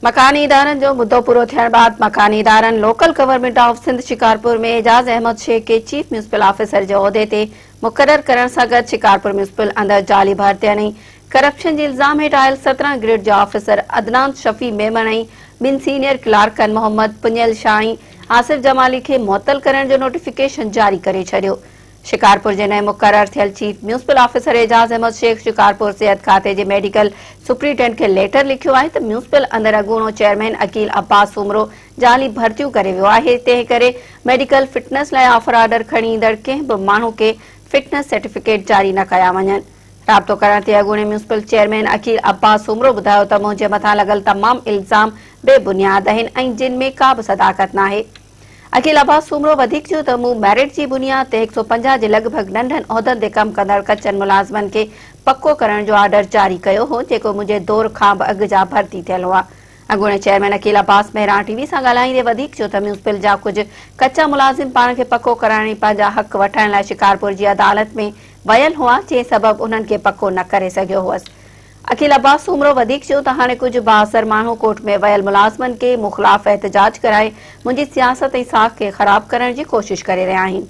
मकानी इदारनि जो मुद्दो पूरो थियण बाद मकानी इदारनि local government of Sindh Shikarpur में एजाज अहमद शेख के चीफ म्यूनिसिपल ऑफिसर जे उहिदे ते मुक़रर करण सां गॾु शिकारपुर म्यूनिसिपल अंदर जाली भर्तियन ऐं करप्शन जे इल्ज़ाम हेठि आयल 17 ग्रेड जा ऑफिसर अदनान शफी मेमन ऐं 2 सीनियर क्लार्कनि मोहम्मद पुनियल शाह ऐं आसिफ जमाली खे मुअत्तल करण जो नोटिफिकेशन जारी करे छॾियो। शिकारपुर जे नए मुक़रर थियल chief municipal officer Ejaz Ahmed Shaikh Shikarpur सिहत खाते जे मेडिकल सुप्रीटेंडेंट खे लेटर लिखियो आहे त म्यूनिसिपल अंदर अॻूणो चेयरमैन अकील अब्बास उमरो जाली भर्तियूं करे वियो आहे। तंहिं करे मेडिकल फिटनेस लाइ ऑफर ऑर्डर खणी ईंदड़ कंहिं बि माण्हू खे फिटनेस सर्टिफिकेट जारी न कया वञनि। राब्तो करण ते अॻूणे म्यूनिसिपल चेयरमैन अकील अब्बास उमरो ॿुधायो त मुंहिंजे मथां लॻल तमाम इल्ज़ाम बेबुनियाद आहिनि ऐं जिन में का बि सदाकत नाहे। अकील अब्बास उमरो वधीक चयो त मूं मेरिट जी बुनियाद ते 150 जे लॻभॻि नंढनि उहिदनि ते कमु कंदड़ कचनि मुलाज़िमनि खे पको करण जो ऑर्डर जारी कयो हो जेको मुंहिंजे दौर खां बि अॻु जा भर्ती थियल हुआ। अॻूणे चेयरमैन अकील अब्बास मेहरा टीवी सां ॻाल्हाईंदे वधीक चयो त म्यूनिसिपल जा कुझु कचा मुलाज़िम पाण खे पको कराइण ऐं पंहिंजा हक़ वठण लाइ शिकारपुर जी अदालत में वयल हुआ जंहिं सबबु उन्हनि खे पको न करे सघियो हुअसि। अकील अब्बास उमरो वधीक चयो त हाणे कुझु बाअसर माण्हू कोर्ट में वयल मुलाज़िमनि के मूं ख़िलाफ़ एहतजाज कराए मुंहिंजी सियासत ऐं साख खे ख़राब करण जी कोशिश करे रहिया आहिनि।